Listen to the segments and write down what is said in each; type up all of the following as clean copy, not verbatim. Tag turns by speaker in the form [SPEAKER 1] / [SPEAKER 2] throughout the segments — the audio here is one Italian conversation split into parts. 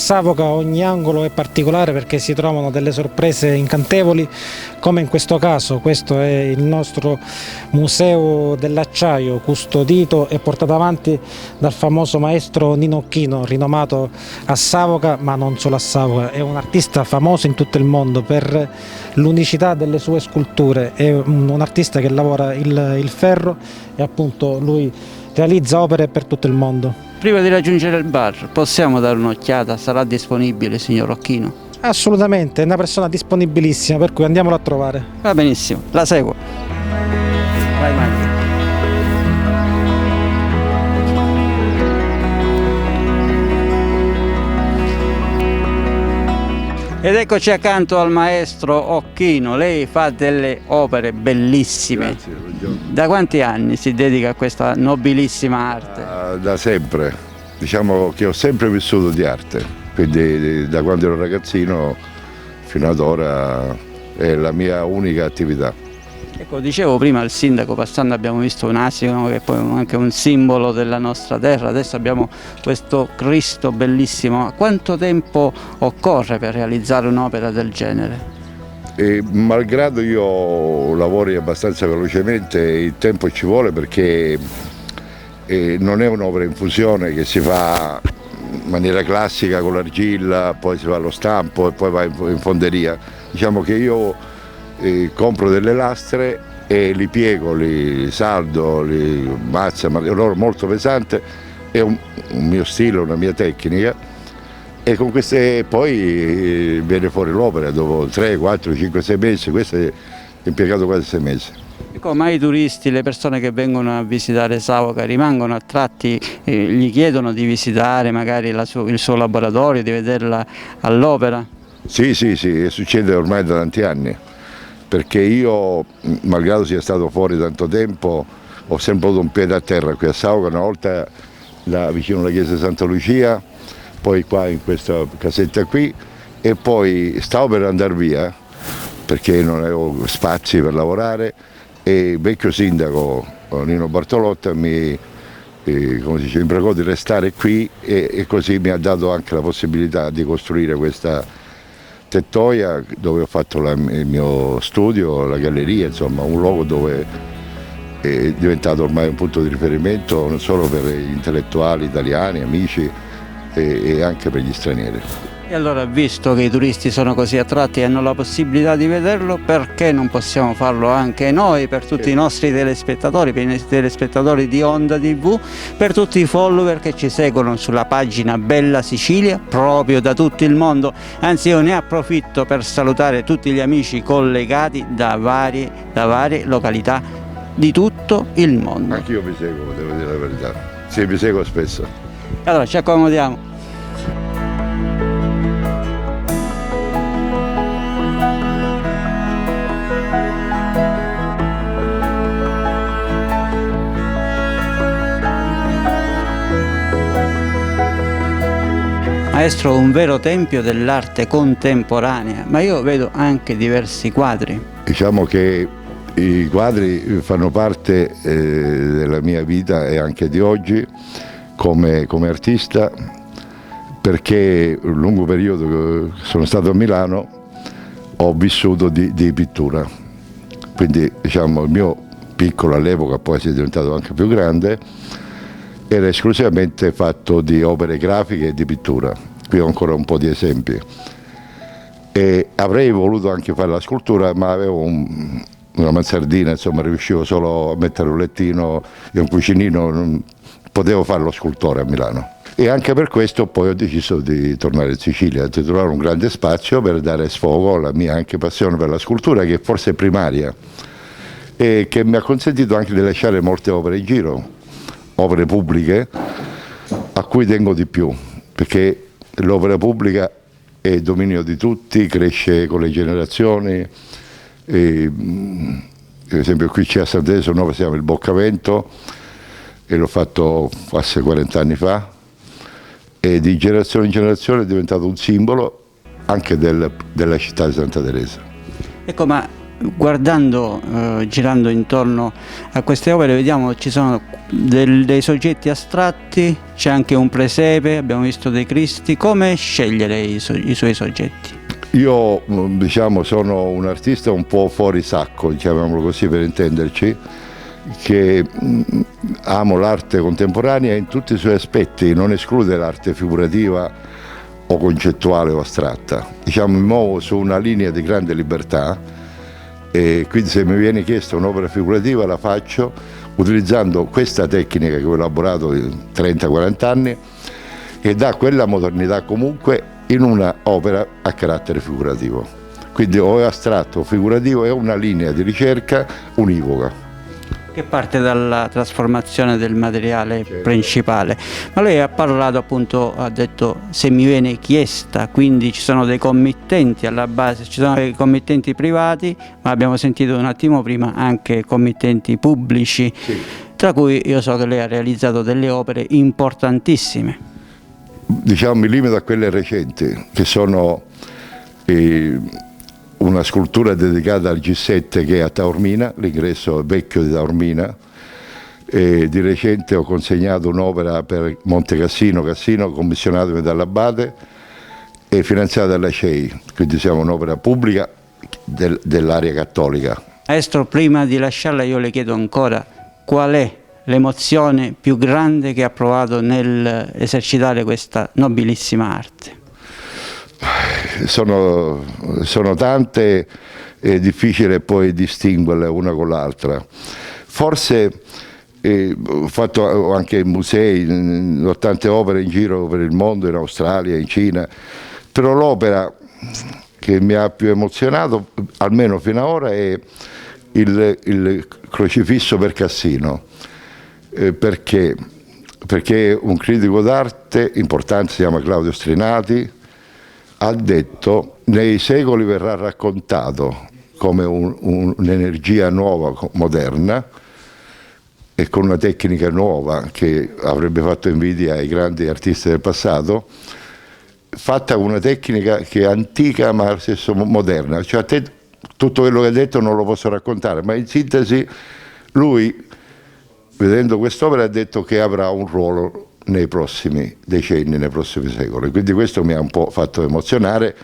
[SPEAKER 1] Savoca ogni angolo è particolare perché si trovano delle sorprese incantevoli, come in questo caso. Questo è il nostro museo dell'acciaio, custodito e portato avanti dal famoso maestro Nino Occhino, rinomato a Savoca, ma non solo a Savoca. È un artista famoso in tutto il mondo per l'unicità delle sue sculture, è un artista che lavora il ferro e appunto lui realizza opere per tutto il mondo.
[SPEAKER 2] Prima di raggiungere il bar, possiamo dare un'occhiata? Sarà disponibile, signor Occhino?
[SPEAKER 1] Assolutamente, è una persona disponibilissima, per cui andiamolo a trovare.
[SPEAKER 2] Va benissimo, la seguo. Vai, Maggi. Ed eccoci accanto al maestro Occhino. Lei fa delle opere bellissime.
[SPEAKER 3] Grazie, buongiorno.
[SPEAKER 2] Da quanti anni si dedica a questa nobilissima arte?
[SPEAKER 3] Da sempre, diciamo che ho sempre vissuto di arte, quindi da quando ero ragazzino fino ad ora è la mia unica attività.
[SPEAKER 2] Ecco, dicevo prima al sindaco, passando abbiamo visto un asino che è poi anche un simbolo della nostra terra, adesso abbiamo questo Cristo bellissimo. Quanto tempo occorre per realizzare un'opera del genere?
[SPEAKER 3] E malgrado io lavori abbastanza velocemente, il tempo ci vuole perché non è un'opera in fusione che si fa in maniera classica con l'argilla, poi si fa allo stampo e poi va in fonderia. Diciamo che io compro delle lastre e li piego, li saldo, li mazza, ma è un lavoro molto pesante, è un mio stile, una mia tecnica, e con queste poi viene fuori l'opera dopo 3, 4, 5, 6 mesi. Questo è impiegato quasi 6 mesi.
[SPEAKER 2] Ecco, ma i turisti, le persone che vengono a visitare Savoca rimangono attratti, gli chiedono di visitare magari il suo laboratorio, di vederla all'opera?
[SPEAKER 3] Sì, succede ormai da tanti anni, perché io, malgrado sia stato fuori tanto tempo, ho sempre avuto un piede a terra qui a Savoca, una volta vicino alla chiesa di Santa Lucia, poi qua in questa casetta qui, e poi stavo per andare via perché non avevo spazi per lavorare, e il vecchio sindaco Nino Bartolotta mi pregò di restare qui e così mi ha dato anche la possibilità di costruire questa tettoia dove ho fatto il mio studio, la galleria, insomma un luogo dove è diventato ormai un punto di riferimento non solo per gli intellettuali italiani, amici e anche per gli stranieri.
[SPEAKER 2] E allora, visto che i turisti sono così attratti e hanno la possibilità di vederlo, perché non possiamo farlo anche noi, per tutti i nostri telespettatori, per i telespettatori di Onda TV, per tutti i follower che ci seguono sulla pagina Bella Sicilia, proprio da tutto il mondo. Anzi, io ne approfitto per salutare tutti gli amici collegati da varie località di tutto il mondo.
[SPEAKER 3] Anch'io vi seguo, devo dire la verità. Sì, vi seguo spesso.
[SPEAKER 2] Allora, ci accomodiamo. Maestro, un vero tempio dell'arte contemporanea, ma io vedo anche diversi quadri.
[SPEAKER 3] Diciamo che i quadri fanno parte della mia vita e anche di oggi come artista, perché un lungo periodo che sono stato a Milano ho vissuto di pittura, quindi diciamo il mio piccolo all'epoca, poi si è diventato anche più grande, era esclusivamente fatto di opere grafiche e di pittura. Qui ho ancora un po' di esempi. E avrei voluto anche fare la scultura, ma avevo una mansardina, insomma riuscivo solo a mettere un lettino e un cucinino, non potevo fare lo scultore a Milano. E anche per questo poi ho deciso di tornare in Sicilia, di trovare un grande spazio per dare sfogo alla mia anche passione per la scultura, che forse è primaria, e che mi ha consentito anche di lasciare molte opere in giro, opere pubbliche a cui tengo di più, perché l'opera pubblica è dominio di tutti, cresce con le generazioni. Per esempio qui c'è a Sant'Eso un'opera che si chiama Il Boccavento, e l'ho fatto quasi 40 anni fa, e di generazione in generazione è diventato un simbolo anche della città di Santa Teresa.
[SPEAKER 2] Ecco, ma guardando, girando intorno a queste opere, vediamo ci sono dei soggetti astratti, c'è anche un presepe, abbiamo visto dei Cristi. Come scegliere i suoi soggetti?
[SPEAKER 3] Io diciamo sono un artista un po' fuori sacco, chiamiamolo così per intenderci, che amo l'arte contemporanea in tutti i suoi aspetti, non esclude l'arte figurativa o concettuale o astratta. Diciamo, mi muovo su una linea di grande libertà e quindi se mi viene chiesta un'opera figurativa la faccio utilizzando questa tecnica che ho elaborato in 30-40 anni, che dà quella modernità comunque in una opera a carattere figurativo. Quindi o è astratto o figurativo, è una linea di ricerca univoca.
[SPEAKER 2] Che parte dalla trasformazione del materiale principale. Ma lei ha parlato, appunto, ha detto se mi viene chiesta, quindi ci sono dei committenti alla base, ci sono dei committenti privati, ma abbiamo sentito un attimo prima anche committenti pubblici,
[SPEAKER 3] Sì.
[SPEAKER 2] Tra cui io so che lei ha realizzato delle opere importantissime.
[SPEAKER 3] Diciamo mi limito a quelle recenti, che sono una scultura dedicata al G7 che è a Taormina, l'ingresso vecchio di Taormina. Di recente ho consegnato un'opera per Monte Cassino, commissionata dall'Abate e finanziata dalla CEI, quindi siamo un'opera pubblica dell'area cattolica.
[SPEAKER 2] Maestro, prima di lasciarla io le chiedo ancora qual è l'emozione più grande che ha provato nel esercitare questa nobilissima arte.
[SPEAKER 3] Sono tante, è difficile poi distinguerle una con l'altra. Forse ho fatto anche musei, ho tante opere in giro per il mondo, in Australia, in Cina, però l'opera che mi ha più emozionato, almeno fino ad ora, è il crocifisso per Cassino. Perché? Perché un critico d'arte importante, si chiama Claudio Strinati, ha detto nei secoli verrà raccontato come un'energia nuova, moderna e con una tecnica nuova che avrebbe fatto invidia ai grandi artisti del passato, fatta con una tecnica che è antica ma allo stesso moderna. Cioè, a te tutto quello che ha detto non lo posso raccontare, ma in sintesi lui, vedendo quest'opera, ha detto che avrà un ruolo nei prossimi decenni, nei prossimi secoli. Quindi questo mi ha un po' fatto emozionare,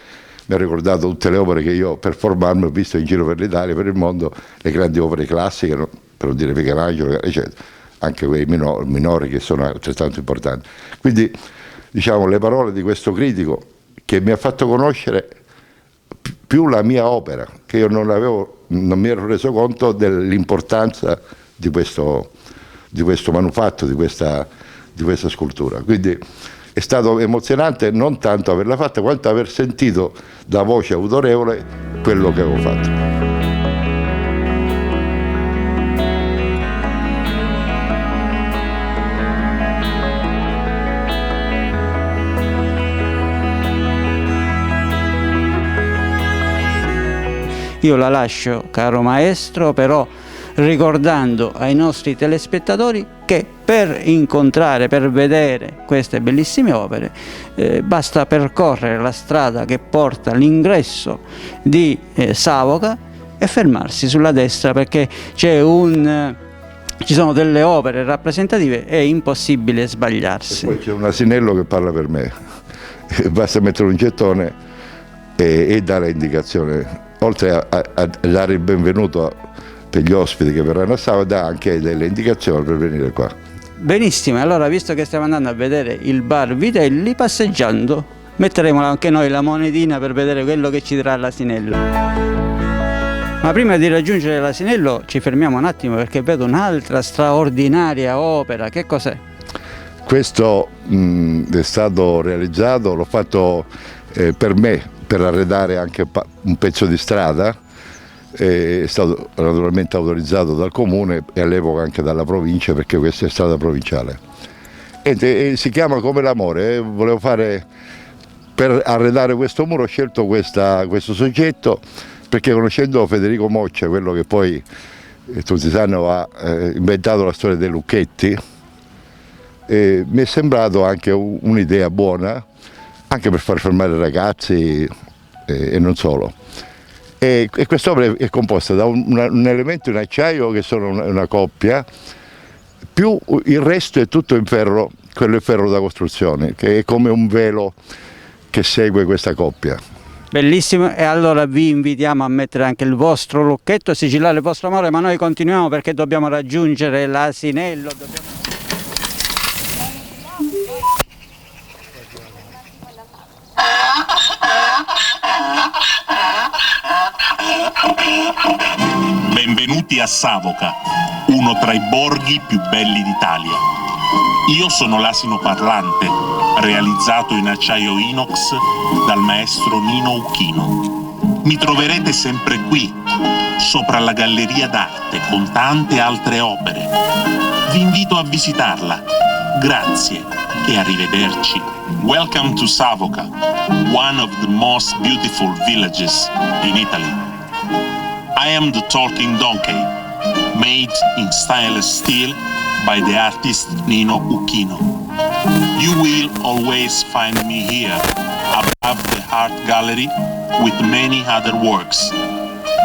[SPEAKER 3] mi ha ricordato tutte le opere che io per formarmi ho visto in giro per l'Italia, per il mondo, le grandi opere classiche, no? Per non dire Michelangelo, eccetera, anche quei minori che sono altrettanto importanti. Quindi diciamo le parole di questo critico che mi ha fatto conoscere più la mia opera, che io non mi ero reso conto dell'importanza di questo manufatto, di questa scultura. Quindi è stato emozionante non tanto averla fatta quanto aver sentito da voce autorevole quello che avevo fatto.
[SPEAKER 2] Io la lascio, caro maestro, però ricordando ai nostri telespettatori che per incontrare, per vedere queste bellissime opere basta percorrere la strada che porta all'ingresso di Savoca e fermarsi sulla destra, perché ci sono delle opere rappresentative, è impossibile sbagliarsi.
[SPEAKER 3] E poi c'è un asinello che parla per me, basta mettere un gettone e dare indicazione, oltre a dare il benvenuto per gli ospiti che verranno a Savoca, dà anche delle indicazioni per venire qua.
[SPEAKER 2] Benissimo, allora visto che stiamo andando a vedere il bar Vitelli, passeggiando metteremo anche noi la monetina per vedere quello che ci dirà l'asinello. Ma prima di raggiungere l'asinello ci fermiamo un attimo, perché vedo un'altra straordinaria opera. Che cos'è?
[SPEAKER 3] Questo è stato realizzato, l'ho fatto per me, per arredare anche un pezzo di strada. È stato naturalmente autorizzato dal comune e all'epoca anche dalla provincia, perché questa è strada provinciale. E si chiama Come l'amore. Volevo fare, per arredare questo muro ho scelto questo soggetto perché, conoscendo Federico Moccia, quello che poi tutti sanno ha inventato la storia dei lucchetti, mi è sembrato anche un'idea buona anche per far fermare i ragazzi e non solo. E quest'opera è composta da un elemento in acciaio che sono una coppia, più il resto è tutto in ferro, quello è ferro da costruzione, che è come un velo che segue questa coppia.
[SPEAKER 2] Bellissimo, e allora vi invitiamo a mettere anche il vostro lucchetto, a sigillare il vostro amore, ma noi continuiamo perché dobbiamo raggiungere l'asinello.
[SPEAKER 4] Benvenuti a Savoca, uno tra i borghi più belli d'Italia. Io sono l'asino parlante, realizzato in acciaio inox dal maestro Nino Uchino. Mi troverete sempre qui, sopra la galleria d'arte, con tante altre opere. Vi invito a visitarla. Grazie e arrivederci. Welcome to Savoca, one of the most beautiful villages in Italy. I am the talking donkey, made in stainless steel by the artist Nino Uchino. You will always find me here, above the art gallery, with many other works.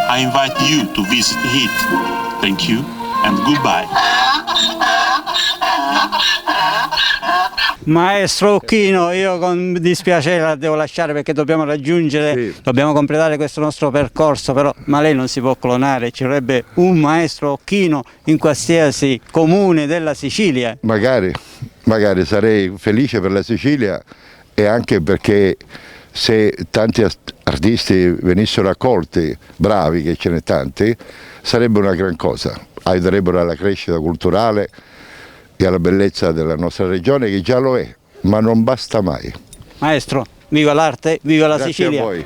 [SPEAKER 4] I invite you to visit it. Thank you and goodbye.
[SPEAKER 2] Maestro Uchino, io con dispiacere la devo lasciare perché dobbiamo raggiungere, dobbiamo completare questo nostro percorso, però ma lei non si può clonare, ci vorrebbe un maestro Uchino in qualsiasi comune della Sicilia.
[SPEAKER 3] Magari sarei felice per la Sicilia, e anche perché se tanti artisti venissero accolti, bravi, che ce n'è tanti, sarebbe una gran cosa, aiuterebbero alla crescita culturale e alla bellezza della nostra regione, che già lo è, ma non basta mai.
[SPEAKER 2] Maestro, viva l'arte, viva la
[SPEAKER 3] Grazie
[SPEAKER 2] Sicilia!
[SPEAKER 3] a voi.